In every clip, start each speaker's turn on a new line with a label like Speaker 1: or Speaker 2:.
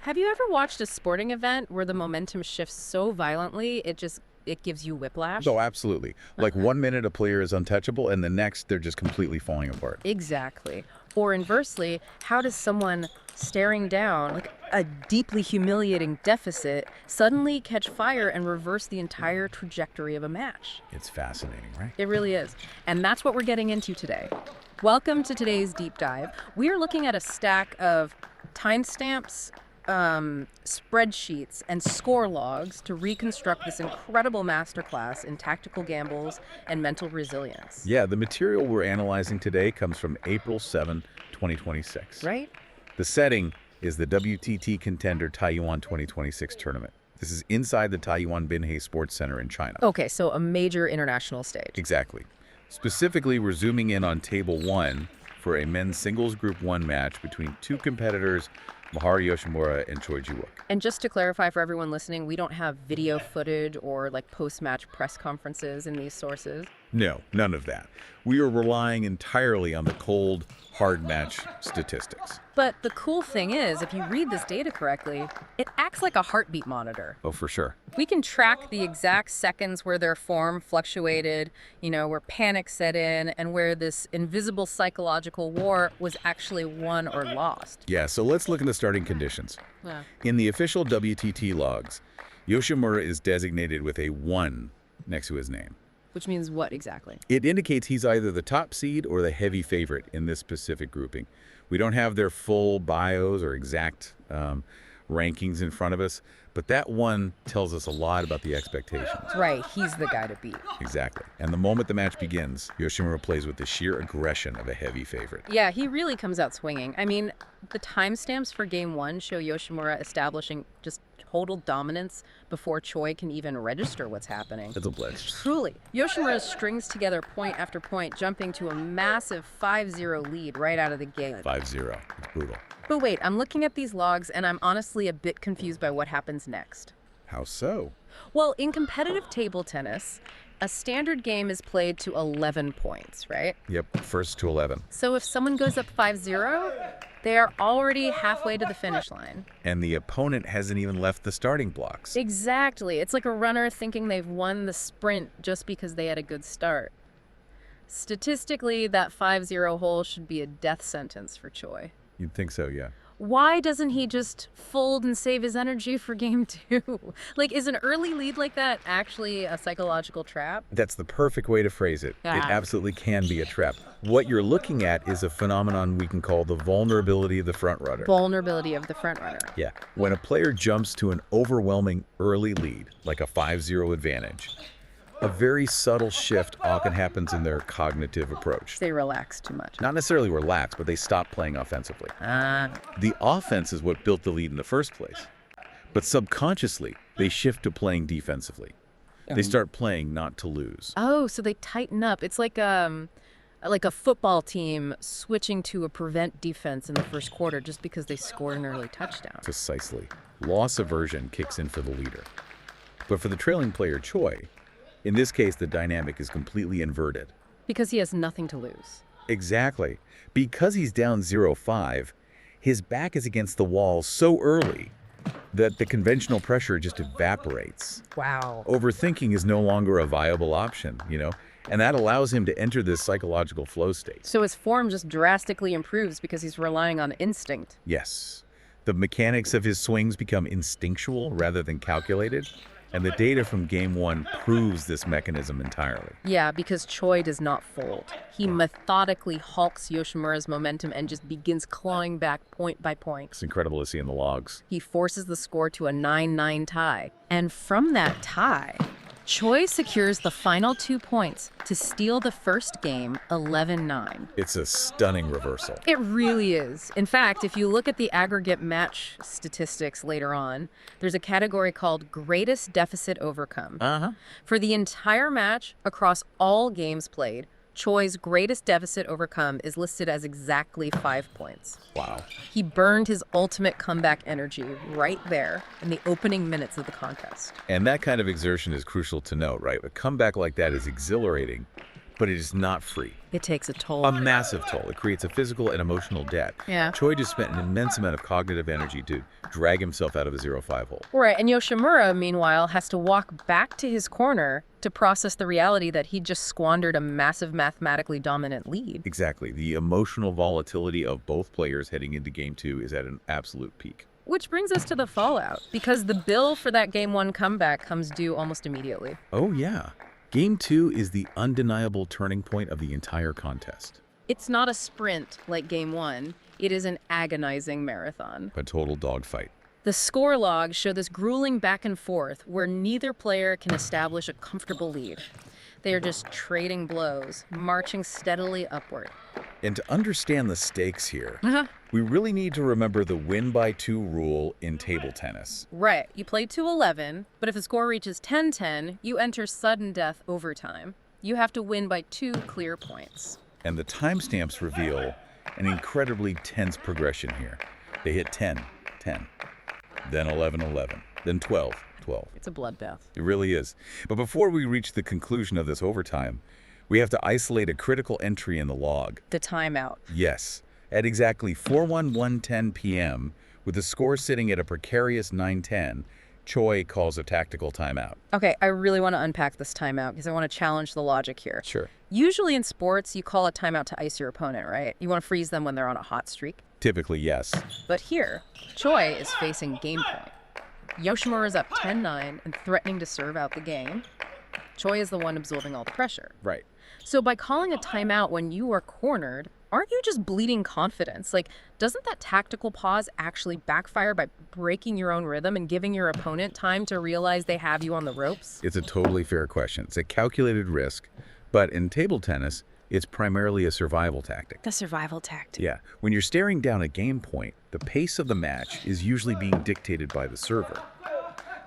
Speaker 1: Have you ever watched a sporting event where the momentum shifts so violently it gives you whiplash?
Speaker 2: Oh, absolutely. Like 1 minute a player is untouchable, and the next they're just completely falling apart.
Speaker 1: Exactly. Or inversely, how does someone staring down like a deeply humiliating deficit suddenly catch fire and reverse the entire trajectory of a match?
Speaker 2: It's fascinating, right?
Speaker 1: It really is. And that's what we're getting into today. Welcome to today's deep dive. We are looking at a stack of timestamps, spreadsheets, and score logs to reconstruct this incredible masterclass in tactical gambles and mental resilience.
Speaker 2: Yeah, the material we're analyzing today comes from April 7, 2026.
Speaker 1: Right?
Speaker 2: The setting is the WTT Contender Taiyuan 2026 tournament. This is inside the Taiyuan Binhei Sports Center in China.
Speaker 1: Okay, so a major international stage.
Speaker 2: Exactly. Specifically, we're zooming in on Table 1 for a men's singles Group 1 match between two competitors, Maharu Yoshimura and Choi Ji-wook.
Speaker 1: And just to clarify for everyone listening, we don't have video footage or like post-match press conferences in these sources.
Speaker 2: No, none of that. We are relying entirely on the cold, hard match statistics.
Speaker 1: But the cool thing is, if you read this data correctly, it acts like a heartbeat monitor.
Speaker 2: Oh, for sure.
Speaker 1: We can track the exact seconds where their form fluctuated, where panic set in, and where this invisible psychological war was actually won or lost.
Speaker 2: Yeah, so let's look at the starting conditions.
Speaker 1: Yeah.
Speaker 2: In the official WTT logs, Yoshimura is designated with a 1 next to his name.
Speaker 1: Which means what exactly?
Speaker 2: It indicates he's either the top seed or the heavy favorite in this specific grouping. We don't have their full bios or exact rankings in front of us, but that 1 tells us a lot about the expectations.
Speaker 1: Right, he's the guy to beat.
Speaker 2: Exactly. And the moment the match begins, Yoshimura plays with the sheer aggression of a heavy favorite.
Speaker 1: Yeah, he really comes out swinging. I mean, the timestamps for Game 1 show Yoshimura establishing just total dominance before Choi can even register what's happening.
Speaker 2: That's a blitz.
Speaker 1: Truly. Yoshimura strings together point after point, jumping to a massive 5-0 lead right out of the gate.
Speaker 2: 5-0. It's brutal.
Speaker 1: But wait, I'm looking at these logs and I'm honestly a bit confused by what happens next.
Speaker 2: How so?
Speaker 1: Well, in competitive table tennis, a standard game is played to 11 points, right?
Speaker 2: Yep, first to 11.
Speaker 1: So if someone goes up 5-0, they are already halfway to the finish line.
Speaker 2: And the opponent hasn't even left the starting blocks.
Speaker 1: Exactly. It's like a runner thinking they've won the sprint just because they had a good start. Statistically, that 5-0 hole should be a death sentence for Choi.
Speaker 2: You'd think so, yeah.
Speaker 1: Why doesn't he just fold and save his energy for game 2? Like, is an early lead like that actually a psychological trap?
Speaker 2: That's the perfect way to phrase it. It
Speaker 1: Ah.
Speaker 2: absolutely can be a trap. What you're looking at is a phenomenon we can call the vulnerability of the frontrunner.
Speaker 1: Vulnerability of the frontrunner.
Speaker 2: Yeah. When a player jumps to an overwhelming early lead, like a 5-0 advantage, a very subtle shift often happens in their cognitive approach.
Speaker 1: They relax too much.
Speaker 2: Not necessarily relax, but they stop playing offensively.
Speaker 1: Ah.
Speaker 2: The offense is what built the lead in the first place. But subconsciously, they shift to playing defensively. They start playing not to lose.
Speaker 1: Oh, so they tighten up. It's like a football team switching to a prevent defense in the first quarter just because they scored an early touchdown.
Speaker 2: Precisely. Loss aversion kicks in for the leader. But for the trailing player, Choi, in this case, the dynamic is completely inverted.
Speaker 1: Because he has nothing to lose.
Speaker 2: Exactly. Because he's down 0-5, his back is against the wall so early that the conventional pressure just evaporates.
Speaker 1: Wow.
Speaker 2: Overthinking is no longer a viable option, and that allows him to enter this psychological flow state.
Speaker 1: So his form just drastically improves because he's relying on instinct.
Speaker 2: Yes. The mechanics of his swings become instinctual rather than calculated, and the data from Game 1 proves this mechanism entirely.
Speaker 1: Yeah, because Choi does not fold. He methodically halts Yoshimura's momentum and just begins clawing back point by point.
Speaker 2: It's incredible to see in the logs.
Speaker 1: He forces the score to a 9-9 tie. And from that tie, Choi secures the final 2 points to steal the first game 11-9.
Speaker 2: It's a stunning reversal.
Speaker 1: It really is. In fact, if you look at the aggregate match statistics later on, there's a category called Greatest Deficit Overcome. For the entire match, across all games played, Choi's greatest deficit overcome is listed as exactly 5 points.
Speaker 2: Wow.
Speaker 1: He burned his ultimate comeback energy right there in the opening minutes of the contest.
Speaker 2: And that kind of exertion is crucial to note, right? A comeback like that is exhilarating, but it is not free.
Speaker 1: It takes a toll.
Speaker 2: A massive toll. It creates a physical and emotional debt.
Speaker 1: Yeah.
Speaker 2: Choi just spent an immense amount of cognitive energy to drag himself out of a 0-5 hole.
Speaker 1: Right, and Yoshimura, meanwhile, has to walk back to his corner to process the reality that he just squandered a massive mathematically dominant lead.
Speaker 2: Exactly. The emotional volatility of both players heading into Game 2 is at an absolute peak.
Speaker 1: Which brings us to the fallout, because the bill for that Game 1 comeback comes due almost immediately.
Speaker 2: Oh, yeah. Game 2 is the undeniable turning point of the entire contest.
Speaker 1: It's not a sprint like Game 1. It is an agonizing marathon.
Speaker 2: A total dogfight.
Speaker 1: The score logs show this grueling back and forth where neither player can establish a comfortable lead. They are just trading blows, marching steadily upward.
Speaker 2: And to understand the stakes here, we really need to remember the win-by-2 rule in table tennis.
Speaker 1: Right. You play to 11, but if the score reaches 10-10, you enter sudden death overtime. You have to win by 2 clear points.
Speaker 2: And the timestamps reveal an incredibly tense progression here. They hit 10, 10, then 11, 11, then 12, 12.
Speaker 1: It's a bloodbath.
Speaker 2: It really is. But before we reach the conclusion of this overtime, we have to isolate a critical entry in the log.
Speaker 1: The timeout.
Speaker 2: Yes. At exactly 4:11:10 p.m., with the score sitting at a precarious 9-10, Choi calls a tactical timeout.
Speaker 1: Okay, I really want to unpack this timeout because I want to challenge the logic here.
Speaker 2: Sure.
Speaker 1: Usually in sports, you call a timeout to ice your opponent, right? You want to freeze them when they're on a hot streak.
Speaker 2: Typically, yes.
Speaker 1: But here, Choi is facing game point. Yoshimura is up 10-9 and threatening to serve out the game. Choi is the one absorbing all the pressure.
Speaker 2: Right.
Speaker 1: So by calling a timeout when you are cornered, aren't you just bleeding confidence? Like, doesn't that tactical pause actually backfire by breaking your own rhythm and giving your opponent time to realize they have you on the ropes?
Speaker 2: It's a totally fair question. It's a calculated risk, but in table tennis, it's primarily a survival tactic.
Speaker 1: The survival tactic.
Speaker 2: Yeah. When you're staring down a game point, the pace of the match is usually being dictated by the server.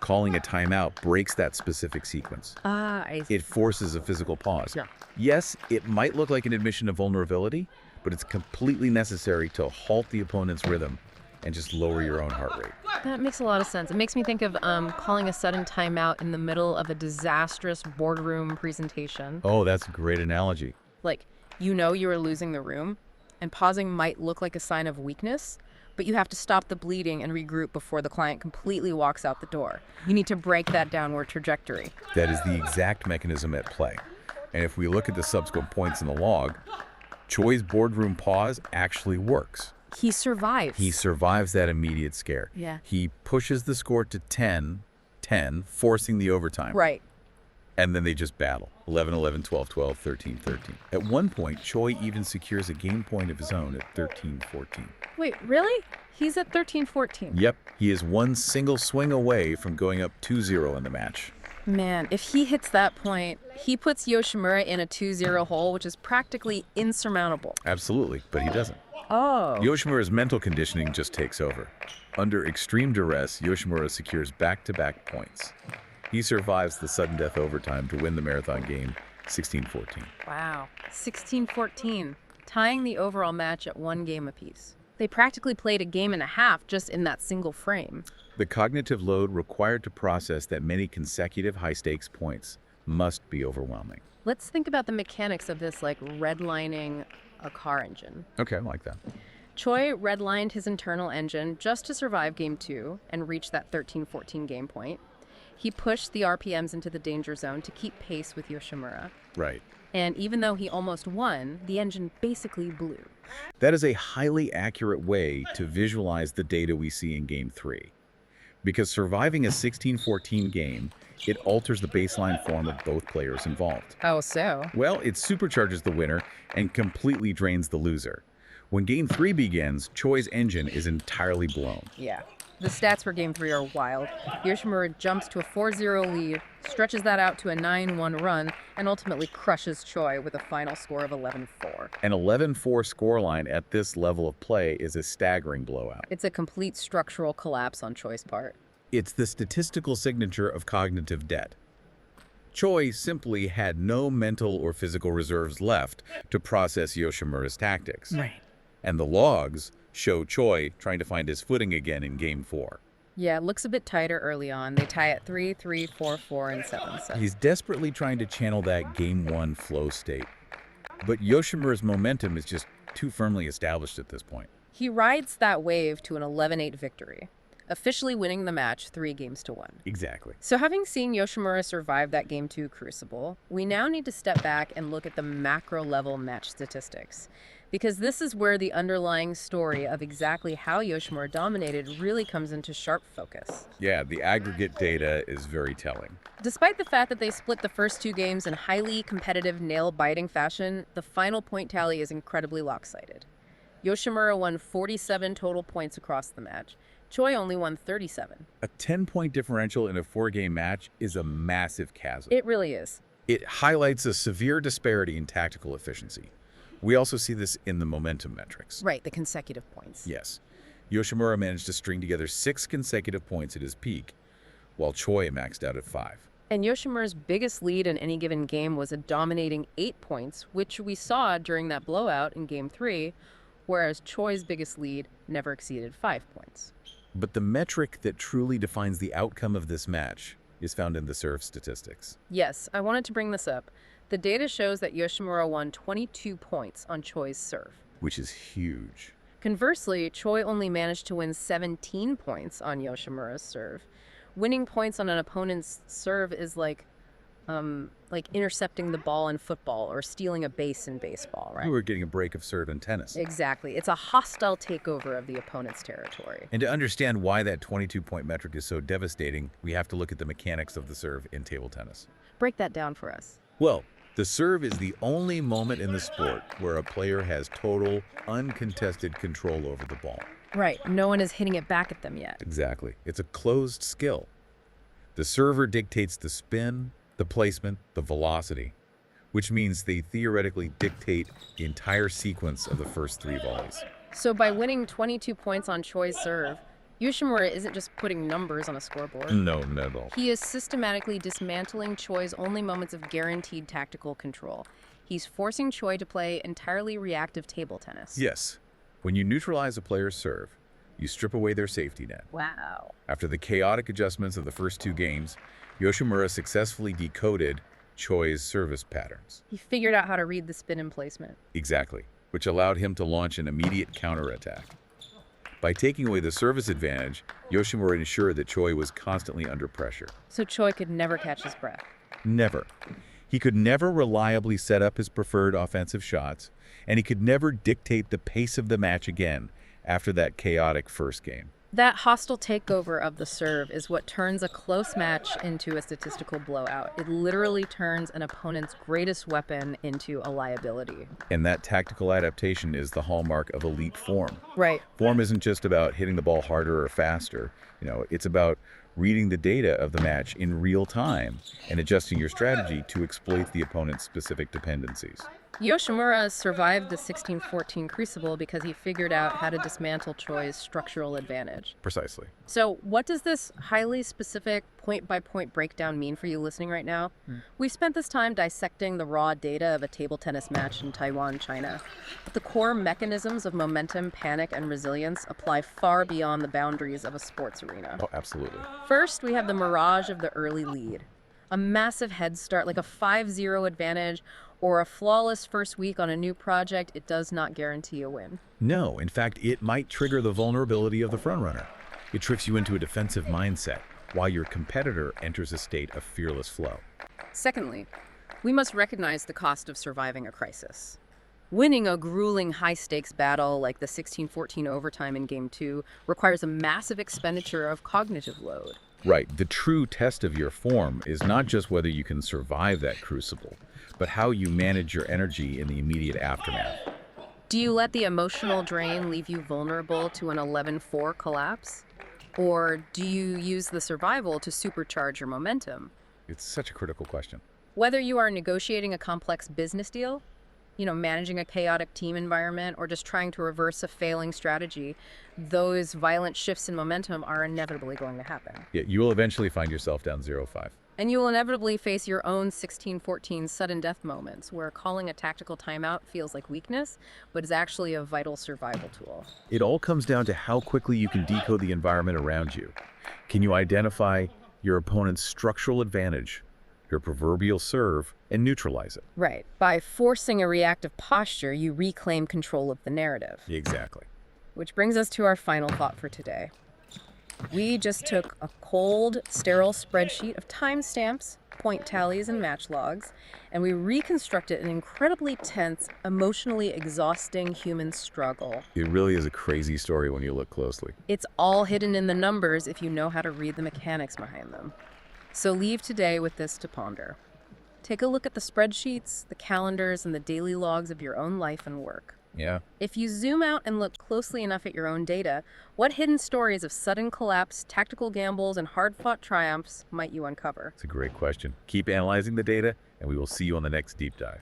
Speaker 2: Calling a timeout breaks that specific sequence.
Speaker 1: I see.
Speaker 2: It forces a physical pause.
Speaker 1: Yeah.
Speaker 2: Yes, it might look like an admission of vulnerability, but it's completely necessary to halt the opponent's rhythm and just lower your own heart rate.
Speaker 1: That makes a lot of sense. It makes me think of calling a sudden timeout in the middle of a disastrous boardroom presentation.
Speaker 2: Oh, that's a great analogy.
Speaker 1: Like, you know you are losing the room, and pausing might look like a sign of weakness, but you have to stop the bleeding and regroup before the client completely walks out the door. You need to break that downward trajectory.
Speaker 2: That is the exact mechanism at play. And if we look at the subsequent points in the log, Choi's boardroom pause actually works.
Speaker 1: He survives.
Speaker 2: He survives that immediate scare.
Speaker 1: Yeah.
Speaker 2: He pushes the score to 10-10, forcing the overtime.
Speaker 1: Right.
Speaker 2: And then they just battle. 11-11, 12-12, 13-13. At one point, Choi even secures a game point of his own at 13-14.
Speaker 1: Wait, really? He's at 13-14.
Speaker 2: Yep, he is one single swing away from going up 2-0 in the match.
Speaker 1: Man, if he hits that point, he puts Yoshimura in a 2-0 hole, which is practically insurmountable.
Speaker 2: Absolutely, but he doesn't.
Speaker 1: Oh.
Speaker 2: Yoshimura's mental conditioning just takes over. Under extreme duress, Yoshimura secures back-to-back points. He survives the sudden death overtime to win the marathon game 16-14.
Speaker 1: Wow. 16-14, tying the overall match at 1 game apiece. They practically played a game and a half just in that single frame.
Speaker 2: The cognitive load required to process that many consecutive high-stakes points must be overwhelming.
Speaker 1: Let's think about the mechanics of this, like redlining a car engine.
Speaker 2: Okay, I like that.
Speaker 1: Choi redlined his internal engine just to survive game 2 and reach that 13-14 game point. He pushed the RPMs into the danger zone to keep pace with Yoshimura.
Speaker 2: Right.
Speaker 1: And even though he almost won, the engine basically blew.
Speaker 2: That is a highly accurate way to visualize the data we see in Game 3. Because surviving a 16-14 game, it alters the baseline form of both players involved.
Speaker 1: Oh, so?
Speaker 2: Well, it supercharges the winner and completely drains the loser. When Game 3 begins, Choi's engine is entirely blown.
Speaker 1: Yeah. The stats for Game 3 are wild. Yoshimura jumps to a 4-0 lead, stretches that out to a 9-1 run, and ultimately crushes Choi with a final score of 11-4.
Speaker 2: An 11-4 scoreline at this level of play is a staggering blowout.
Speaker 1: It's a complete structural collapse on Choi's part.
Speaker 2: It's the statistical signature of cognitive debt. Choi simply had no mental or physical reserves left to process Yoshimura's tactics.
Speaker 1: Right.
Speaker 2: And the logs show Choi trying to find his footing again in Game 4.
Speaker 1: Yeah, it looks a bit tighter early on. They tie at 3-3, 4-4, and 7-7.
Speaker 2: He's desperately trying to channel that Game 1 flow state, But Yoshimura's momentum is just too firmly established at this point.
Speaker 1: He rides that wave to an 11-8 victory, officially winning the match 3-1.
Speaker 2: Exactly.
Speaker 1: So having seen Yoshimura survive that Game 2 crucible, we now need to step back and look at the macro-level match statistics, because this is where the underlying story of exactly how Yoshimura dominated really comes into sharp focus.
Speaker 2: Yeah, the aggregate data is very telling.
Speaker 1: Despite the fact that they split the first 2 games in highly competitive, nail-biting fashion, the final point tally is incredibly lopsided. Yoshimura won 47 total points across the match. Choi only won 37.
Speaker 2: A 10-point differential in a 4-game match is a massive chasm.
Speaker 1: It really is.
Speaker 2: It highlights a severe disparity in tactical efficiency. We also see this in the momentum metrics.
Speaker 1: Right, the consecutive points.
Speaker 2: Yes. Yoshimura managed to string together 6 consecutive points at his peak, while Choi maxed out at 5.
Speaker 1: And Yoshimura's biggest lead in any given game was a dominating 8 points, which we saw during that blowout in Game 3, whereas Choi's biggest lead never exceeded 5 points.
Speaker 2: But the metric that truly defines the outcome of this match is found in the serve statistics.
Speaker 1: Yes, I wanted to bring this up. The data shows that Yoshimura won 22 points on Choi's serve,
Speaker 2: Which is huge.
Speaker 1: Conversely, Choi only managed to win 17 points on Yoshimura's serve. Winning points on an opponent's serve is like intercepting the ball in football or stealing a base in baseball, right?
Speaker 2: We're getting a break of serve in tennis.
Speaker 1: Exactly. It's a hostile takeover of the opponent's territory.
Speaker 2: And to understand why that 22-point metric is so devastating, we have to look at the mechanics of the serve in table tennis.
Speaker 1: Break that down for us.
Speaker 2: Well, the serve is the only moment in the sport where a player has total, uncontested control over the ball.
Speaker 1: Right. No one is hitting it back at them yet.
Speaker 2: Exactly. It's a closed skill. The server dictates the spin, the placement, the velocity, which means they theoretically dictate the entire sequence of the first 3 volleys.
Speaker 1: So by winning 22 points on Choi's serve, Yoshimura isn't just putting numbers on a scoreboard.
Speaker 2: No, not at all.
Speaker 1: He is systematically dismantling Choi's only moments of guaranteed tactical control. He's forcing Choi to play entirely reactive table tennis.
Speaker 2: Yes. When you neutralize a player's serve, you strip away their safety net.
Speaker 1: Wow.
Speaker 2: After the chaotic adjustments of the first 2 games, Yoshimura successfully decoded Choi's service patterns.
Speaker 1: He figured out how to read the spin and placement.
Speaker 2: Exactly, which allowed him to launch an immediate counterattack. By taking away the service advantage, Yoshimura ensured that Choi was constantly under pressure.
Speaker 1: So Choi could never catch his breath.
Speaker 2: Never. He could never reliably set up his preferred offensive shots, and he could never dictate the pace of the match again after that chaotic first game.
Speaker 1: That hostile takeover of the serve is what turns a close match into a statistical blowout. It literally turns an opponent's greatest weapon into a liability.
Speaker 2: And that tactical adaptation is the hallmark of elite form.
Speaker 1: Right.
Speaker 2: Form isn't just about hitting the ball harder or faster. It's about reading the data of the match in real time and adjusting your strategy to exploit the opponent's specific dependencies.
Speaker 1: Yoshimura survived the 16-14 crucible because he figured out how to dismantle Choi's structural advantage.
Speaker 2: Precisely.
Speaker 1: So what does this highly specific point-by-point breakdown mean for you listening right now? We've spent this time dissecting the raw data of a table tennis match in Taiwan, China. But the core mechanisms of momentum, panic, and resilience apply far beyond the boundaries of a sports arena.
Speaker 2: Oh, absolutely.
Speaker 1: First, we have the mirage of the early lead. A massive head start, like a 5-0 advantage, or a flawless first week on a new project, it does not guarantee a win.
Speaker 2: No, in fact, it might trigger the vulnerability of the frontrunner. It tricks you into a defensive mindset, while your competitor enters a state of fearless flow.
Speaker 1: Secondly, we must recognize the cost of surviving a crisis. Winning a grueling high-stakes battle like the 16-14 overtime in Game 2 requires a massive expenditure of cognitive load.
Speaker 2: Right. The true test of your form is not just whether you can survive that crucible, but how you manage your energy in the immediate aftermath.
Speaker 1: Do you let the emotional drain leave you vulnerable to an 11-4 collapse? Or do you use the survival to supercharge your momentum?
Speaker 2: It's such a critical question.
Speaker 1: Whether you are negotiating a complex business deal, managing a chaotic team environment, or just trying to reverse a failing strategy, those violent shifts in momentum are inevitably going to happen.
Speaker 2: Yeah, you will eventually find yourself down 0-5.
Speaker 1: And you will inevitably face your own 16-14 sudden death moments where calling a tactical timeout feels like weakness, but is actually a vital survival tool.
Speaker 2: It all comes down to how quickly you can decode the environment around you. Can you identify your opponent's structural advantage, your proverbial serve and neutralize it.
Speaker 1: Right. By forcing a reactive posture, you reclaim control of the narrative.
Speaker 2: Exactly.
Speaker 1: Which brings us to our final thought for today. We just took a cold, sterile spreadsheet of timestamps, point tallies, and match logs, and we reconstructed an incredibly tense, emotionally exhausting human struggle.
Speaker 2: It really is a crazy story when you look closely.
Speaker 1: It's all hidden in the numbers if you know how to read the mechanics behind them. So leave today with this to ponder. Take a look at the spreadsheets, the calendars, and the daily logs of your own life and work.
Speaker 2: Yeah.
Speaker 1: If you zoom out and look closely enough at your own data, what hidden stories of sudden collapse, tactical gambles, and hard-fought triumphs might you uncover?
Speaker 2: It's a great question. Keep analyzing the data, and we will see you on the next deep dive.